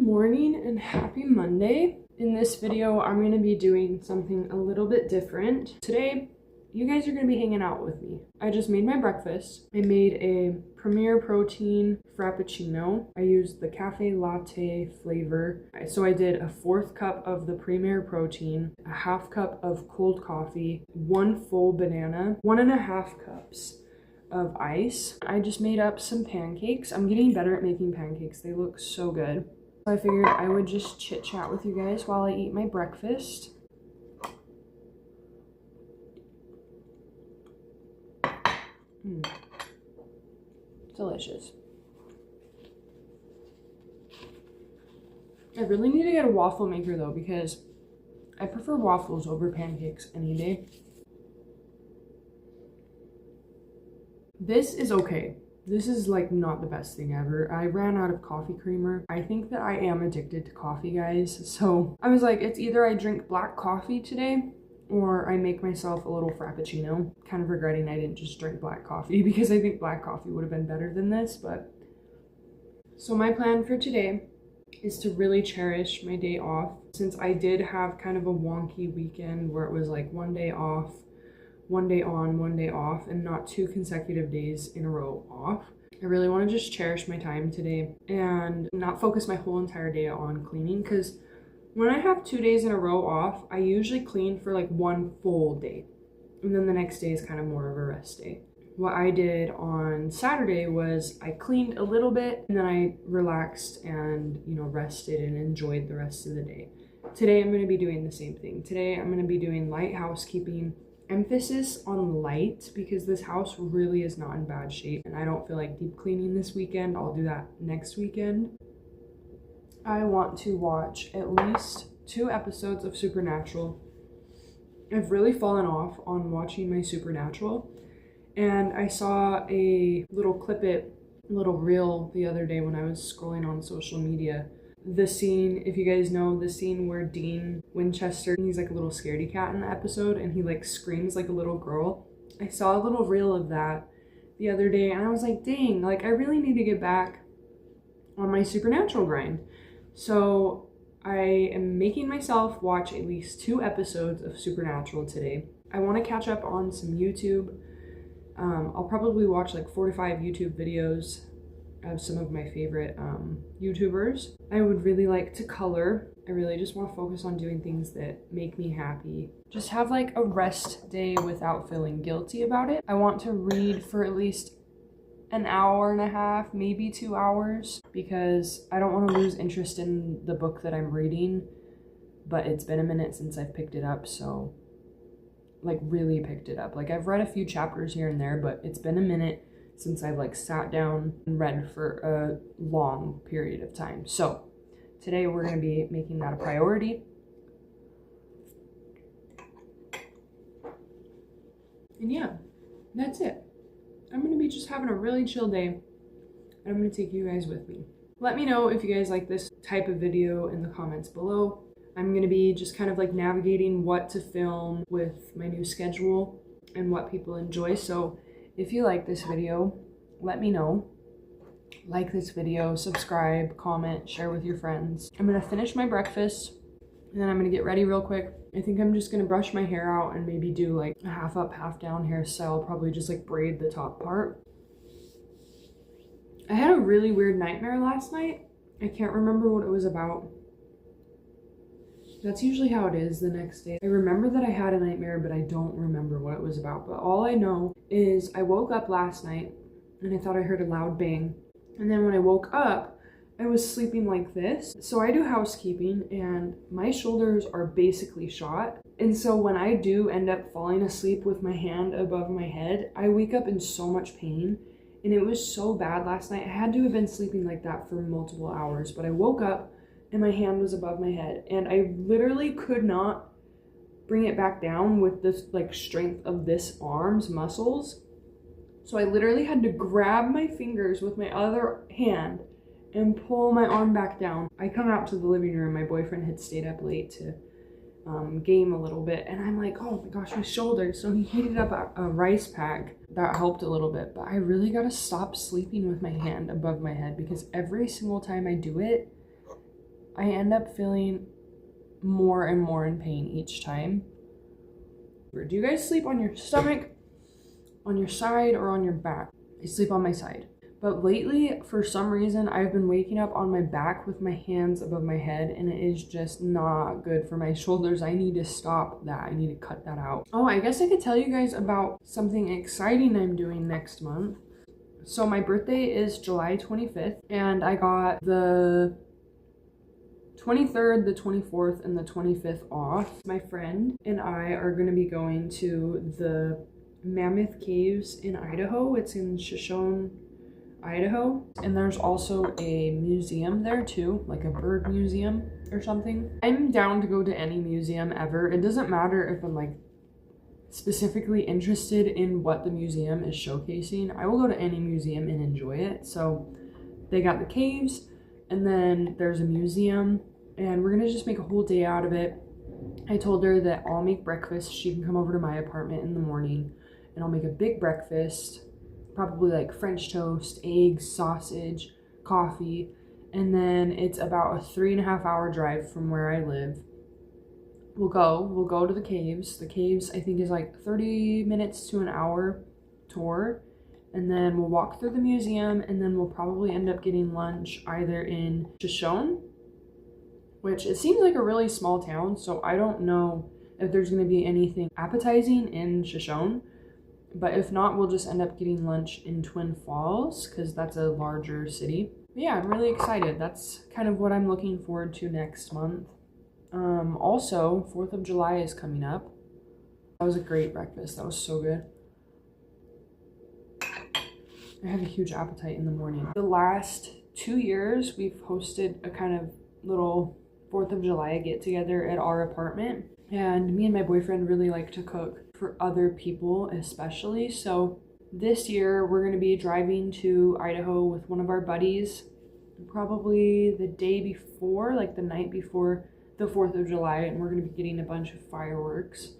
morning and happy Monday. In this video, I'm going to be doing something a little bit different. Today, you guys are going to be hanging out with me. I just made my breakfast. I made a Premier Protein Frappuccino. I used the cafe latte flavor. So I did a 1/4 cup of the Premier Protein, a 1/2 cup of cold coffee, 1 full banana, 1.5 cups of ice. I just made up some pancakes. I'm getting better at making pancakes. They look so good. So I figured I would just chit chat with you guys while I eat my breakfast. Delicious. I really need to get a waffle maker though, because I prefer waffles over pancakes any day. This is okay. This is like not the best thing ever. I ran out of coffee creamer. I think that I am addicted to coffee, guys. So I was like, it's either I drink black coffee today or I make myself a little frappuccino. Kind of regretting I didn't just drink black coffee because I think black coffee would have been better than this, but. So my plan for today is to really cherish my day off. Since I did have kind of a wonky weekend where it was like 1 day off, 1 day on, 1 day off, and not 2 consecutive days in a row off. I really want to just cherish my time today and not focus my whole entire day on cleaning, because when I have 2 days in a row off, I usually clean for like 1 full day. And then the next day is kind of more of a rest day. What I did on Saturday was I cleaned a little bit and then I relaxed and, rested and enjoyed the rest of the day. Today I'm going to be doing the same thing. Today I'm going to be doing light housekeeping. Emphasis on light, because this house really is not in bad shape and I don't feel like deep cleaning this weekend. I'll do that next weekend. I want to watch at least 2 episodes of Supernatural. I've really fallen off on watching my Supernatural, and I saw a little little reel the other day when I was scrolling on social media. The scene, if you guys know, the scene where Dean Winchester, he's like a little scaredy cat in the episode and he like screams like a little girl. I saw a little reel of that the other day and I was like, dang, like I really need to get back on my Supernatural grind. So I am making myself watch at least 2 episodes of Supernatural today. I want to catch up on some YouTube. I'll probably watch like 4 to 5 YouTube videos of some of my favorite YouTubers. I would really like to color. I really just want to focus on doing things that make me happy. Just have like a rest day without feeling guilty about it. I want to read for at least an hour and a half, maybe 2 hours, because I don't want to lose interest in the book that I'm reading, but it's been a minute since I've picked it up, so like really picked it up. Like I've read a few chapters here and there, but it's been a minute since I've like sat down and read for a long period of time. So today we're going to be making that a priority. And yeah, that's it. I'm going to be just having a really chill day, and I'm going to take you guys with me. Let me know if you guys like this type of video in the comments below. I'm going to be just kind of like navigating what to film with my new schedule and what people enjoy. So if you like this video, let me know. Like this video, subscribe, comment, share with your friends. I'm gonna finish my breakfast and then I'm gonna get ready real quick. I think I'm just gonna brush my hair out and maybe do like a half up, half down hairstyle. Probably just like braid the top part. I had a really weird nightmare last night. I can't remember what it was about. That's usually how it is the next day. I remember that I had a nightmare, but I don't remember what it was about. But all I know is I woke up last night and I thought I heard a loud bang. And then when I woke up, I was sleeping like this. So I do housekeeping and my shoulders are basically shot. And so when I do end up falling asleep with my hand above my head, I wake up in so much pain. And it was so bad last night. I had to have been sleeping like that for multiple hours, but I woke up and my hand was above my head and I literally could not bring it back down with this like strength of this arm's muscles. So I literally had to grab my fingers with my other hand and pull my arm back down. I come out to the living room. My boyfriend had stayed up late to game a little bit, and I'm like, oh my gosh, my shoulder. So he heated up a rice pack. That helped a little bit, but I really gotta stop sleeping with my hand above my head, because every single time I do it, I end up feeling more and more in pain each time. Do you guys sleep on your stomach, on your side, or on your back? I sleep on my side. But lately, for some reason, I've been waking up on my back with my hands above my head, and it is just not good for my shoulders. I need to stop that. I need to cut that out. Oh, I guess I could tell you guys about something exciting I'm doing next month. So my birthday is July 25th, and I got the 23rd, the 24th, and the 25th off. My friend and I are going to be going to the Mammoth Caves in Idaho. It's in Shoshone, Idaho, and there's also a museum there too, like a bird museum or something. I'm down to go to any museum ever. It doesn't matter if I'm like specifically interested in what the museum is showcasing. I will go to any museum and enjoy it. So they got the caves, and then there's a museum, and we're gonna just make a whole day out of it. I told her that I'll make breakfast. She can come over to my apartment in the morning, and I'll make a big breakfast, probably like French toast, eggs, sausage, coffee, and then it's about a 3.5 hour drive from where I live. We'll go to the caves. The caves, I think, is like 30 minutes to an hour tour, and then we'll walk through the museum, and then we'll probably end up getting lunch either in Shoshone, which it seems like a really small town, so I don't know if there's going to be anything appetizing in Shoshone. But if not, we'll just end up getting lunch in Twin Falls because that's a larger city. But yeah, I'm really excited. That's kind of what I'm looking forward to next month. Also, 4th of July is coming up. That was a great breakfast. That was so good. I have a huge appetite in the morning. The last 2 years, we've hosted a kind of little 4th of July get together at our apartment. And me and my boyfriend really like to cook for other people especially. So this year we're going to be driving to Idaho with one of our buddies, probably the day before, like the night before the 4th of July, and we're going to be getting a bunch of fireworks.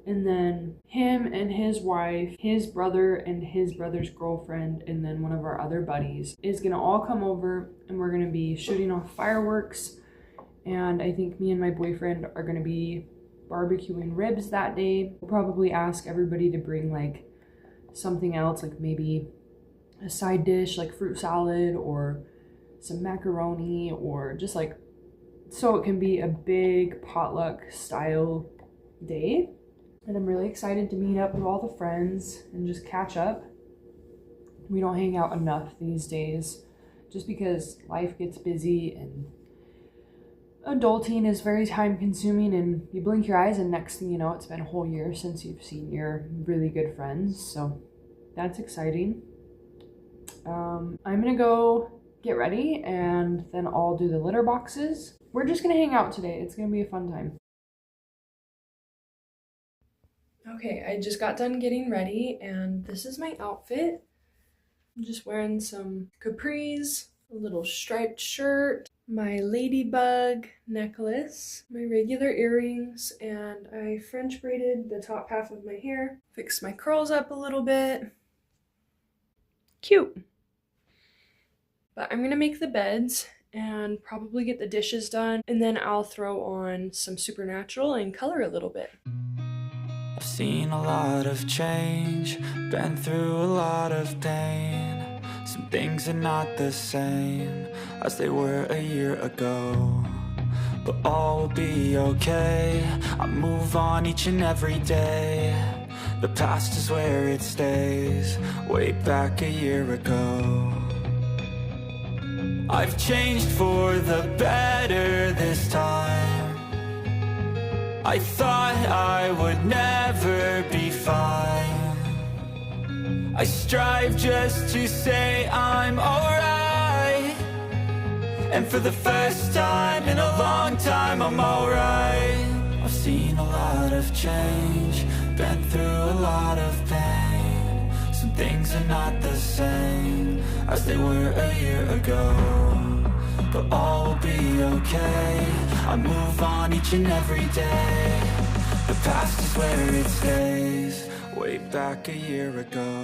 And then him and his wife, his brother and his brother's girlfriend, and then one of our other buddies is going to all come over, and we're going to be shooting off fireworks. And I think me and my boyfriend are going to be barbecuing ribs that day. We'll probably ask everybody to bring like something else, like maybe a side dish like fruit salad or some macaroni, or just like so it can be a big potluck style day. And I'm really excited to meet up with all the friends and just catch up. We don't hang out enough these days just because life gets busy and adulting is very time consuming, and you blink your eyes and next thing you know, it's been a whole year since you've seen your really good friends. So that's exciting. I'm gonna go get ready and then I'll do the litter boxes. We're just gonna hang out today. It's gonna be a fun time. Okay, I just got done getting ready and this is my outfit. I'm just wearing some capris, a little striped shirt, my ladybug necklace, my regular earrings, and I French braided the top half of my hair, fixed my curls up a little bit. Cute. But I'm gonna make the beds and probably get the dishes done, and then I'll throw on some Supernatural and color a little bit. I've seen a lot of change, been through a lot of pain. Some things are not the same as they were a year ago, but all will be okay. I move on each and every day. The past is where it stays, way back a year ago. I've changed for the better this time. I thought I would never be fine. I strive just to say I'm alright, and for the first time in a long time I'm alright. I've seen a lot of change, been through a lot of pain. Some things are not the same as they were a year ago, but all will be okay. I move on each and every day. The past is where it stays, way back a year ago.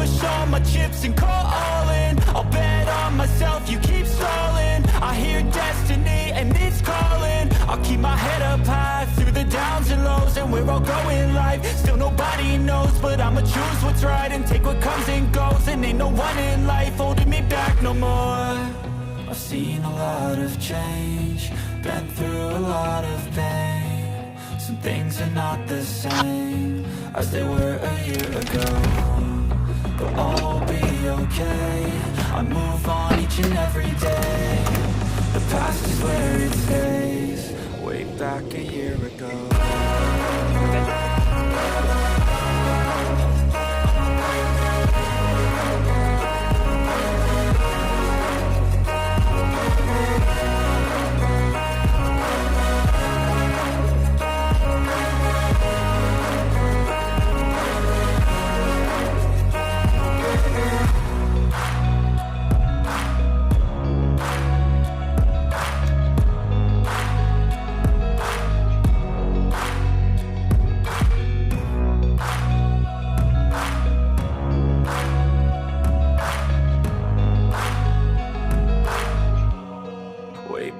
push all my chips and call all in. I'll bet on myself, you keep stalling. I hear destiny and it's calling. I'll keep my head up high through the downs and lows, and we're all going live. Still nobody knows, but I'ma choose what's right and take what comes and goes. And ain't no one in life holding me back no more. I've seen a lot of change, been through a lot of pain. Some things are not the same as they were a year ago, but all will be okay. I move on each and every day. The past is where it stays. Way back a year ago.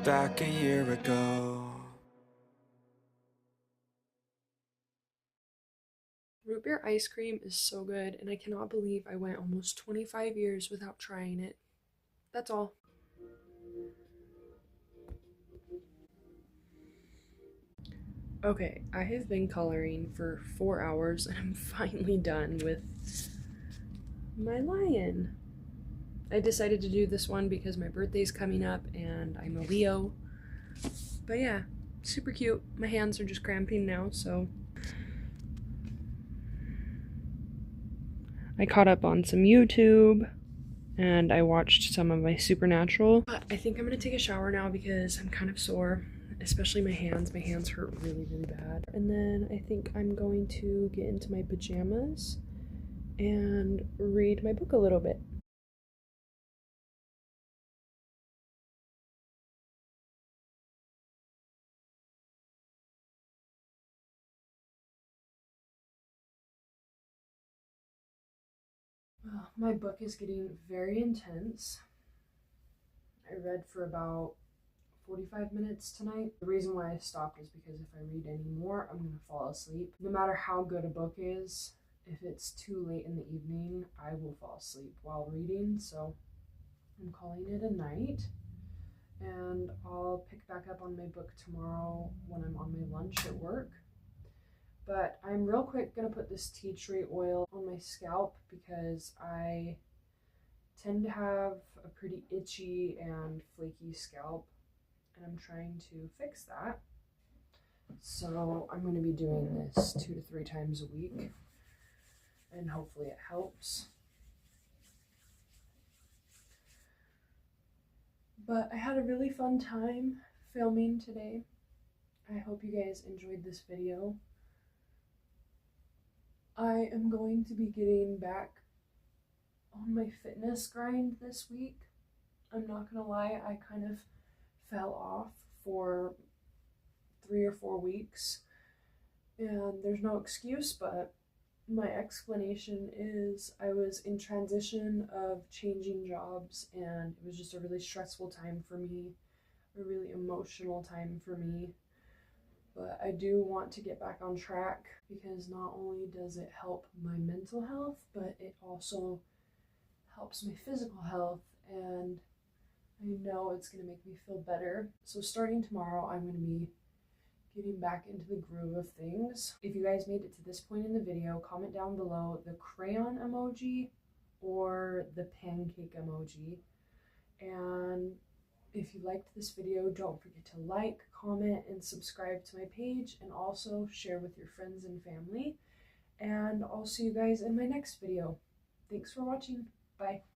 Back a year ago. Root beer ice cream is so good, and I cannot believe I went almost 25 years without trying it. That's all. Okay, I have been coloring for 4 hours and I'm finally done with my lion. I decided to do this one because my birthday's coming up and I'm a Leo. But yeah, super cute. My hands are just cramping now, so I caught up on some YouTube and I watched some of my Supernatural. But I think I'm gonna take a shower now because I'm kind of sore, especially my hands. My hands hurt really, really bad. And then I think I'm going to get into my pajamas and read my book a little bit. My book is getting very intense. I read for about 45 minutes tonight. The reason why I stopped is because if I read any more, I'm gonna fall asleep. No matter how good a book is, if it's too late in the evening, I will fall asleep while reading, so I'm calling it a night. And I'll pick back up on my book tomorrow when I'm on my lunch at work. But I'm real quick gonna put this tea tree oil on my scalp because I tend to have a pretty itchy and flaky scalp, and I'm trying to fix that. So I'm going to be doing this 2 to 3 times a week, and hopefully it helps. But I had a really fun time filming today. I hope you guys enjoyed this video. I am going to be getting back on my fitness grind this week. I'm not gonna lie, I kind of fell off for 3 or 4 weeks, and there's no excuse, but my explanation is I was in transition of changing jobs, and it was just a really stressful time for me, a really emotional time for me. But I do want to get back on track because not only does it help my mental health, but it also helps my physical health, and I know it's going to make me feel better. So starting tomorrow, I'm going to be getting back into the groove of things. If you guys made it to this point in the video, comment down below the crayon emoji or the pancake emoji. And if you liked this video, don't forget to like, comment, and subscribe to my page, and also share with your friends and family. And I'll see you guys in my next video. Thanks for watching. Bye.